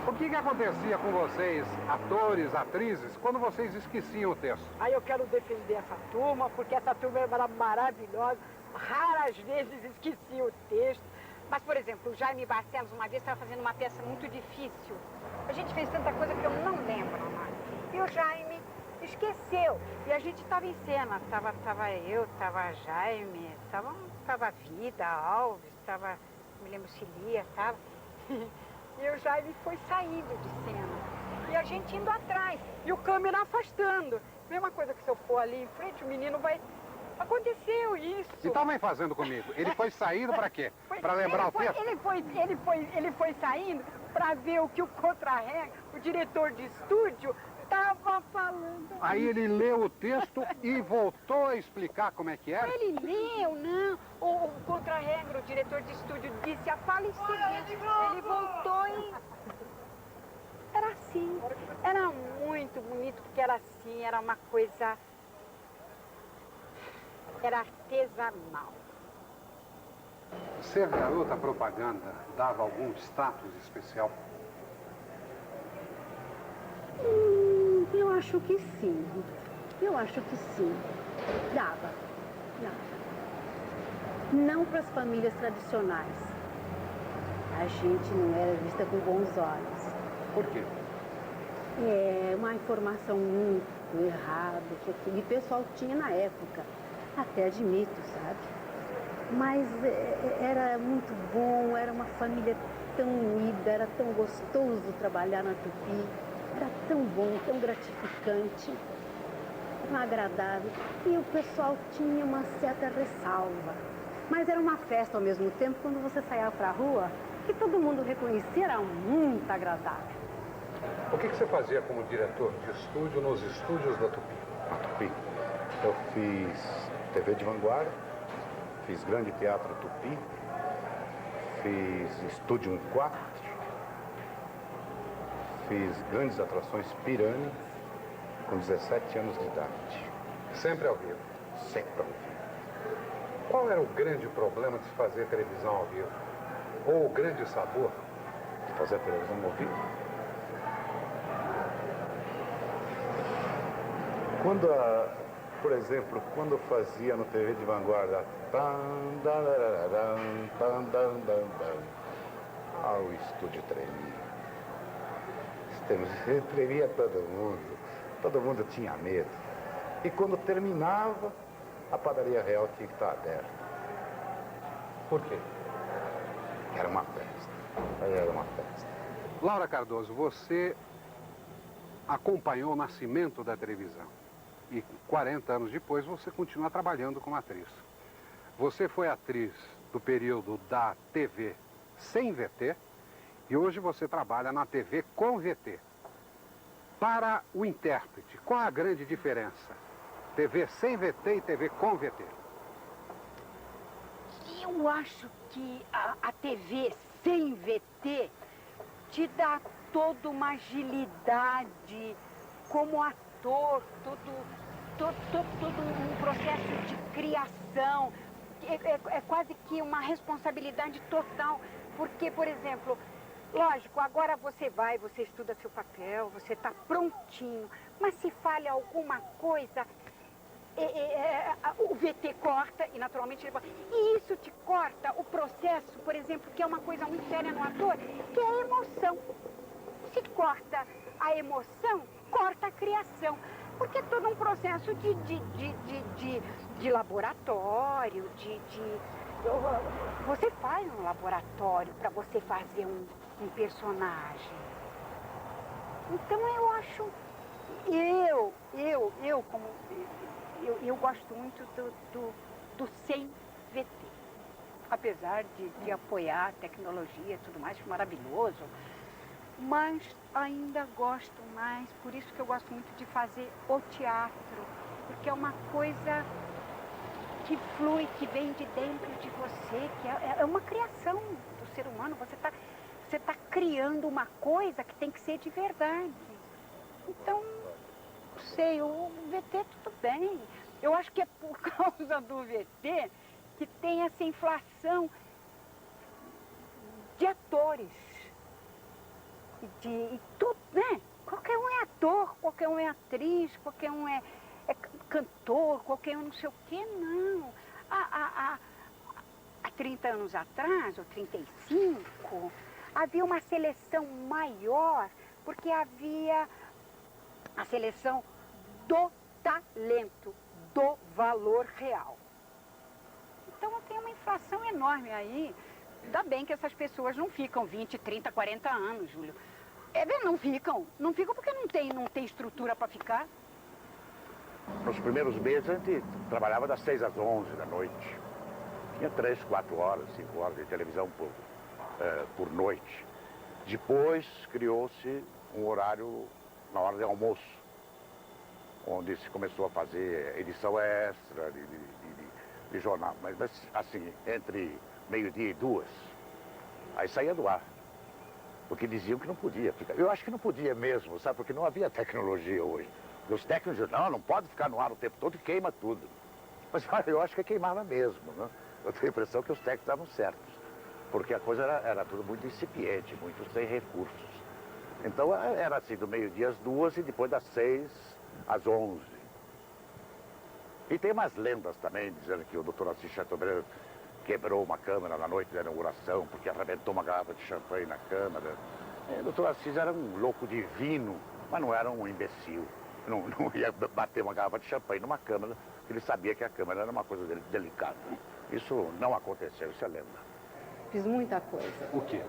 o que acontecia com vocês, atores, atrizes, quando vocês esqueciam o texto? Aí eu quero defender essa turma, porque essa turma era maravilhosa. Raras vezes esqueci o texto. Mas, por exemplo, o Jaime Barcelos uma vez estava fazendo uma peça muito difícil. A gente fez tanta coisa que eu não lembro mais. E o Jaime esqueceu. E a gente estava em cena. Tava eu, tava Jaime, tava Vida, Alves, me lembro se Lia, tava. E o Jaime foi saindo de cena. E a gente indo atrás. E o câmera afastando. Mesma coisa que se eu for ali em frente, o menino vai... Aconteceu isso. Então vem fazendo comigo. Ele foi saindo para quê? Para lembrar o texto? Ele foi saindo para ver o que o contra-regra, o diretor de estúdio, estava falando. Aí ele leu o texto e voltou a explicar como é que era? Ele leu, não. O contra-regra, o diretor de estúdio, disse a fala em seguinte. Ele voltou e... Era assim. Era muito bonito, porque era assim, era uma coisa... Era artesanal. Ser garota propaganda dava algum status especial? Eu acho que sim. Eu acho que sim. Dava. Não para as famílias tradicionais. A gente não era vista com bons olhos. Por quê? É uma informação muito errada que aquele pessoal tinha na época. Até admito, sabe? Mas era muito bom, era uma família tão unida, era tão gostoso trabalhar na Tupi. Era tão bom, tão gratificante, tão agradável. E o pessoal tinha uma certa ressalva. Mas era uma festa ao mesmo tempo, quando você saía para a rua, que todo mundo reconhecia, era muito agradável. O que você fazia como diretor de estúdio nos estúdios da Tupi? Na Tupi, eu fiz TV de vanguarda, fiz Grande Teatro Tupi, fiz Estúdio 4, fiz Grandes Atrações Pirani, com 17 anos de idade. Sempre ao vivo? Sempre ao vivo. Qual era o grande problema de fazer televisão ao vivo? Ou o grande sabor de fazer televisão ao vivo? Por exemplo, quando eu fazia no TV de vanguarda, o estúdio tremia. Tremia todo mundo tinha medo. E quando terminava, a padaria real tinha que estar aberta. Por quê? Era uma festa. Aí era uma festa. Laura Cardoso, você acompanhou o nascimento da televisão. E 40 anos depois você continua trabalhando como atriz. Você foi atriz do período da TV sem VT e hoje você trabalha na TV com VT. Para o intérprete, qual a grande diferença? TV sem VT e TV com VT? Eu acho que a TV sem VT te dá toda uma agilidade como ator, todo um processo de criação. É quase que uma responsabilidade total. Porque, por exemplo, lógico, agora você estuda seu papel, você está prontinho. Mas se falha alguma coisa, o VT corta e naturalmente ele... E isso te corta o processo, por exemplo, que é uma coisa muito séria no ator, que é a emoção. Se corta a emoção, corta a criação. Porque é todo um processo de laboratório, Você faz um laboratório para você fazer um personagem. Então eu acho... Eu gosto muito do sem VT. Apesar de apoiar a tecnologia e tudo mais, acho maravilhoso. Mas ainda gosto mais, por isso que eu gosto muito de fazer o teatro. Porque é uma coisa que flui, que vem de dentro de você, que é uma criação do ser humano. Você tá criando uma coisa que tem que ser de verdade. Então, não sei, o VT tudo bem. Eu acho que é por causa do VT que tem essa inflação de atores. E tudo, né? Qualquer um é ator, qualquer um é atriz, qualquer um é cantor, qualquer um não sei o quê, não. Há 30 anos atrás, ou 35, havia uma seleção maior, porque havia a seleção do talento, do valor real. Então tem uma inflação enorme aí. Ainda bem que essas pessoas não ficam 20, 30, 40 anos, Júlio. Não ficam porque não tem estrutura para ficar. Nos primeiros meses a gente trabalhava das 6 às 11 da noite. Tinha 3, 4 horas, 5 horas de televisão por noite. Depois criou-se um horário na hora de almoço, onde se começou a fazer edição extra de jornal. Mas assim, entre meio-dia e 2, aí saía do ar. Porque diziam que não podia ficar. Eu acho que não podia mesmo, sabe? Porque não havia tecnologia hoje. E os técnicos diziam, não pode ficar no ar o tempo todo e queima tudo. Mas eu acho que queimava mesmo, né? Eu tenho a impressão que os técnicos estavam certos. Porque a coisa era tudo muito incipiente, muito sem recursos. Então era assim, do meio-dia às 2 e depois das 6 às 11. E tem umas lendas também, dizendo que o Dr. Assis Chateaubriand quebrou uma câmera na noite da inauguração, porque arrebentou uma garrafa de champanhe na câmera. O Dr. Assis era um louco divino, mas não era um imbecil. Não ia bater uma garrafa de champanhe numa câmera, porque ele sabia que a câmera era uma coisa delicada. Isso não aconteceu, isso é lenda. Fiz muita coisa. O quê?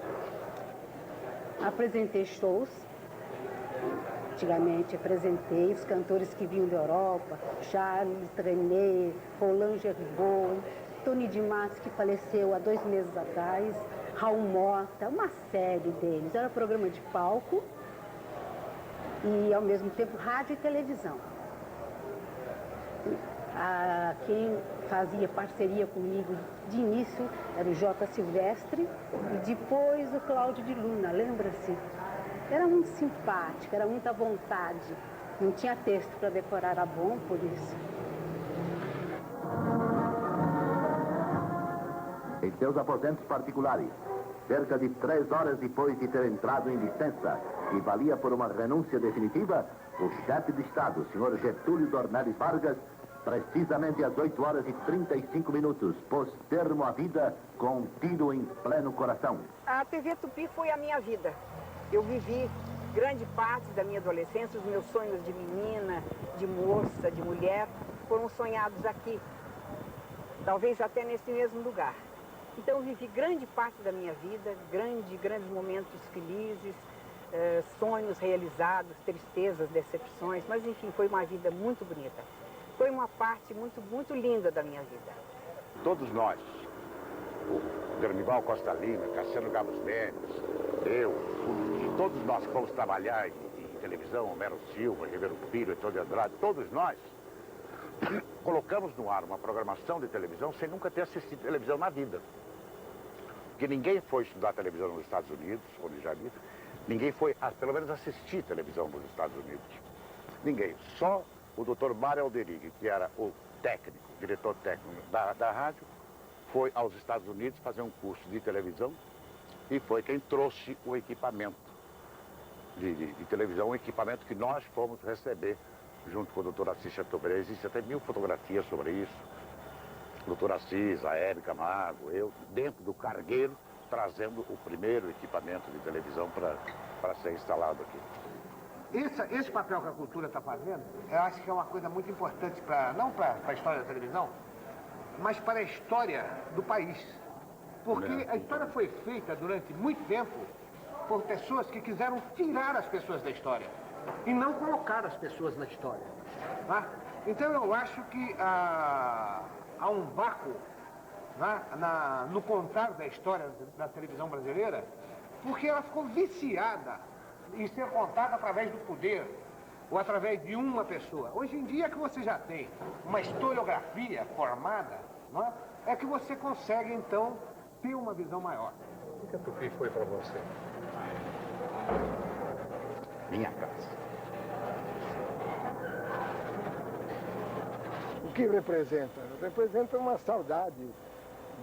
Apresentei shows. Antigamente apresentei os cantores que vinham da Europa, Charles Trenet, Roland Gerbaud, Tony Dimas, que faleceu há 2 meses atrás, Raul Mota, uma série deles. Era programa de palco e, ao mesmo tempo, rádio e televisão. Quem fazia parceria comigo de início era o J. Silvestre e depois o Cláudio de Luna, lembra-se? Era muito simpático, era muita vontade. Não tinha texto para decorar, era bom por isso. Em seus aposentos particulares, cerca de 3 horas depois de ter entrado em licença, que valia por uma renúncia definitiva, o chefe de Estado, Sr. Getúlio Dornelles Vargas, precisamente às 8 horas e 35 minutos, pôs termo à vida com um tiro em pleno coração. A TV Tupi foi a minha vida. Eu vivi grande parte da minha adolescência, os meus sonhos de menina, de moça, de mulher, foram sonhados aqui. Talvez até nesse mesmo lugar. Então eu vivi grande parte da minha vida, grandes momentos felizes, sonhos realizados, tristezas, decepções, mas enfim, foi uma vida muito bonita. Foi uma parte muito linda da minha vida. Todos nós, o Dermival Costa Lima, Cassiano Gabos Mendes, eu, todos nós que fomos trabalhar em televisão, Homero Silva, Ribeiro Filho, Antônio de Andrade, todos nós colocamos no ar uma programação de televisão sem nunca ter assistido televisão na vida. Porque ninguém foi estudar televisão nos Estados Unidos, onde já disse, ninguém foi, pelo menos, assistir televisão nos Estados Unidos. Ninguém. Só o Dr. Mário Alderig, que era o técnico, diretor técnico da rádio, foi aos Estados Unidos fazer um curso de televisão e foi quem trouxe o equipamento de televisão, um equipamento que nós fomos receber junto com o Dr. Assis Chateaubriand. Existem até 1000 fotografias sobre isso. O Dr. Assis, a Érica Mago, eu, dentro do cargueiro, trazendo o primeiro equipamento de televisão para ser instalado aqui. Esse papel que a cultura está fazendo, eu acho que é uma coisa muito importante, não para a história da televisão, mas para a história do país. Porque a história foi feita durante muito tempo por pessoas que quiseram tirar as pessoas da história e não colocar as pessoas na história. Tá? Então eu acho que há um vácuo, né, no contar da história da televisão brasileira, porque ela ficou viciada em ser contada através do poder ou através de uma pessoa. Hoje em dia que você já tem uma historiografia formada, né, é que você consegue então ter uma visão maior. O que a Tupi foi para você? Minha casa. O que representa? Representa uma saudade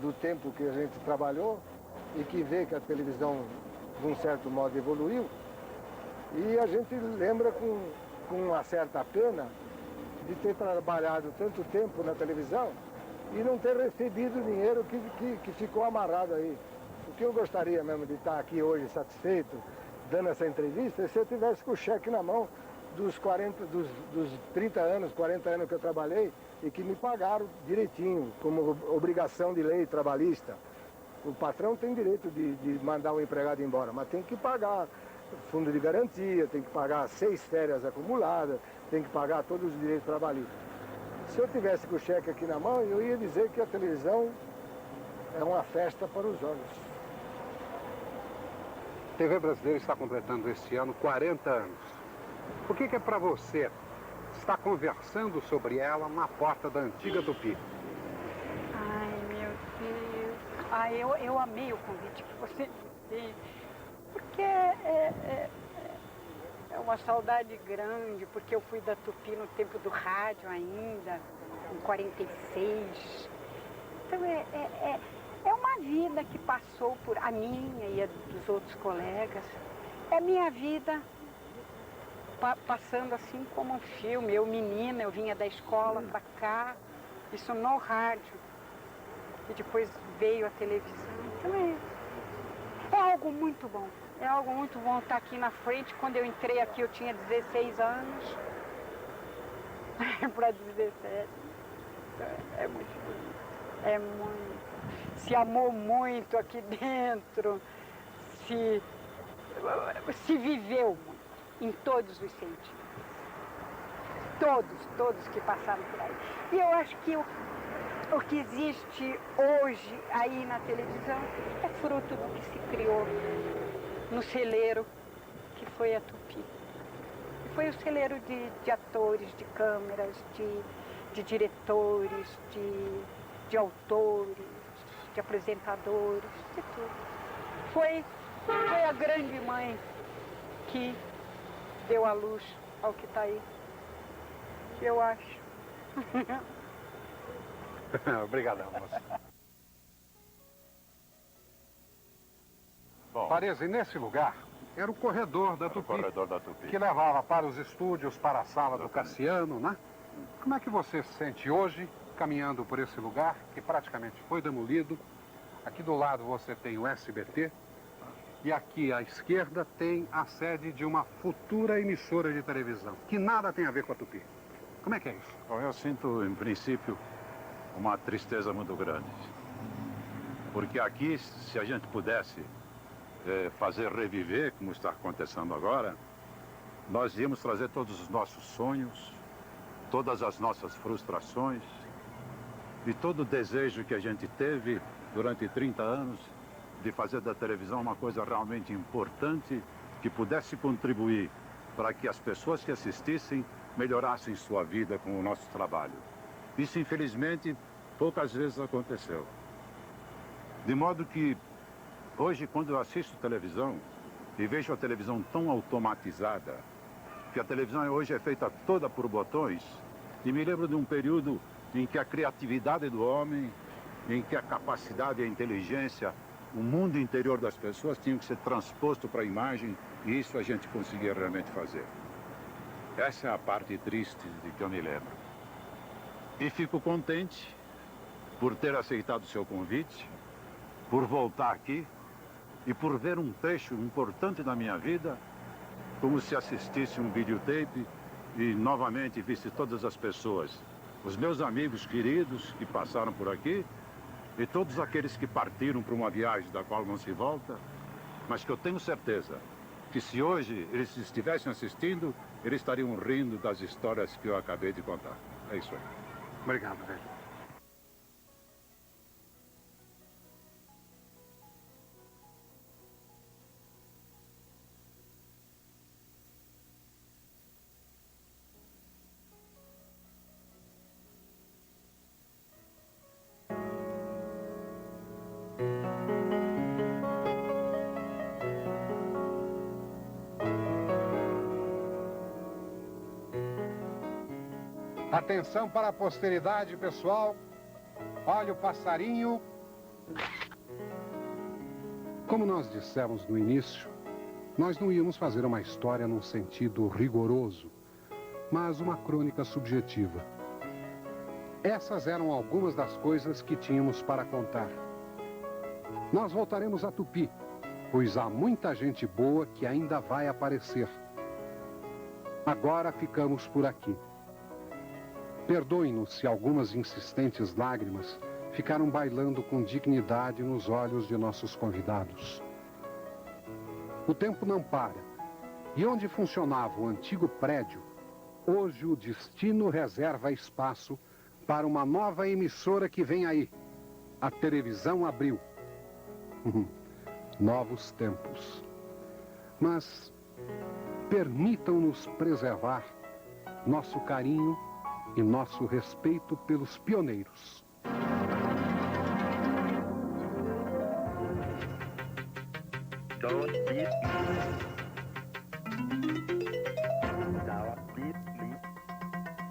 do tempo que a gente trabalhou e que vê que a televisão, de um certo modo, evoluiu. E a gente lembra com uma certa pena de ter trabalhado tanto tempo na televisão e não ter recebido o dinheiro que ficou amarrado aí. O que eu gostaria mesmo de estar aqui hoje satisfeito, dando essa entrevista, é se eu tivesse com o cheque na mão dos 30 anos, 40 anos que eu trabalhei e que me pagaram direitinho, como obrigação de lei trabalhista. O patrão tem direito de mandar o empregado embora, mas tem que pagar fundo de garantia, tem que pagar 6 férias acumuladas, tem que pagar todos os direitos trabalhistas. Se eu tivesse com o cheque aqui na mão, eu ia dizer que a televisão é uma festa para os olhos. A TV brasileira está completando este ano 40 anos. O que é para você estar conversando sobre ela na porta da antiga Tupi? Ai, meu Deus. Ai, eu amei o convite que você fez. Porque é uma saudade grande, porque eu fui da Tupi no tempo do rádio ainda, em 46. Então é uma vida que passou por a minha e a dos outros colegas. É a minha vida passando assim como um filme. Eu menina, eu vinha da escola para cá, isso no rádio. E depois veio a televisão. Então é algo muito bom. É algo muito bom estar aqui na frente. Quando eu entrei aqui eu tinha 16 anos. Para 17. É muito bonito. É muito. Se amou muito aqui dentro. Se viveu muito. Em todos os sentidos. Todos que passaram por aí. E eu acho que o que existe hoje aí na televisão é fruto do que se criou no celeiro que foi a Tupi. Foi o celeiro de atores, de câmeras, de diretores, de autores, de apresentadores, de tudo. Foi a grande mãe que deu a luz ao que está aí. Eu acho. Obrigadão, moça. Parece, nesse lugar, era o corredor da Tupi. Que levava para os estúdios, para a sala do Cassiano, né? Como é que você se sente hoje, caminhando por esse lugar, que praticamente foi demolido? Aqui do lado você tem o SBT, e aqui à esquerda tem a sede de uma futura emissora de televisão, que nada tem a ver com a Tupi. Como é que é isso? Bom, eu sinto, em princípio, uma tristeza muito grande. Porque aqui, se a gente pudesse fazer reviver, como está acontecendo agora, nós íamos trazer todos os nossos sonhos, todas as nossas frustrações e todo o desejo que a gente teve durante 30 anos de fazer da televisão uma coisa realmente importante que pudesse contribuir para que as pessoas que assistissem melhorassem sua vida com o nosso trabalho. Isso, infelizmente, poucas vezes aconteceu. De modo que, hoje, quando eu assisto televisão e vejo a televisão tão automatizada, que a televisão hoje é feita toda por botões, e me lembro de um período em que a criatividade do homem, em que a capacidade e a inteligência, o mundo interior das pessoas tinham que ser transposto para a imagem, e isso a gente conseguia realmente fazer. Essa é a parte triste de que eu me lembro. E fico contente por ter aceitado o seu convite, por voltar aqui e por ver um trecho importante da minha vida, como se assistisse um videotape e novamente visse todas as pessoas, os meus amigos queridos que passaram por aqui e todos aqueles que partiram para uma viagem da qual não se volta, mas que eu tenho certeza que se hoje eles estivessem assistindo, eles estariam rindo das histórias que eu acabei de contar. É isso aí. Obrigado, velho. Atenção para a posteridade, pessoal. Olha o passarinho. Como nós dissemos no início, nós não íamos fazer uma história num sentido rigoroso, mas uma crônica subjetiva. Essas eram algumas das coisas que tínhamos para contar. Nós voltaremos a Tupi, pois há muita gente boa que ainda vai aparecer. Agora ficamos por aqui. Perdoem-nos se algumas insistentes lágrimas ficaram bailando com dignidade nos olhos de nossos convidados. O tempo não para, e onde funcionava o antigo prédio, hoje o destino reserva espaço para uma nova emissora que vem aí, a Televisão Abril. Novos tempos. Mas permitam-nos preservar nosso carinho e nosso respeito pelos pioneiros. Don't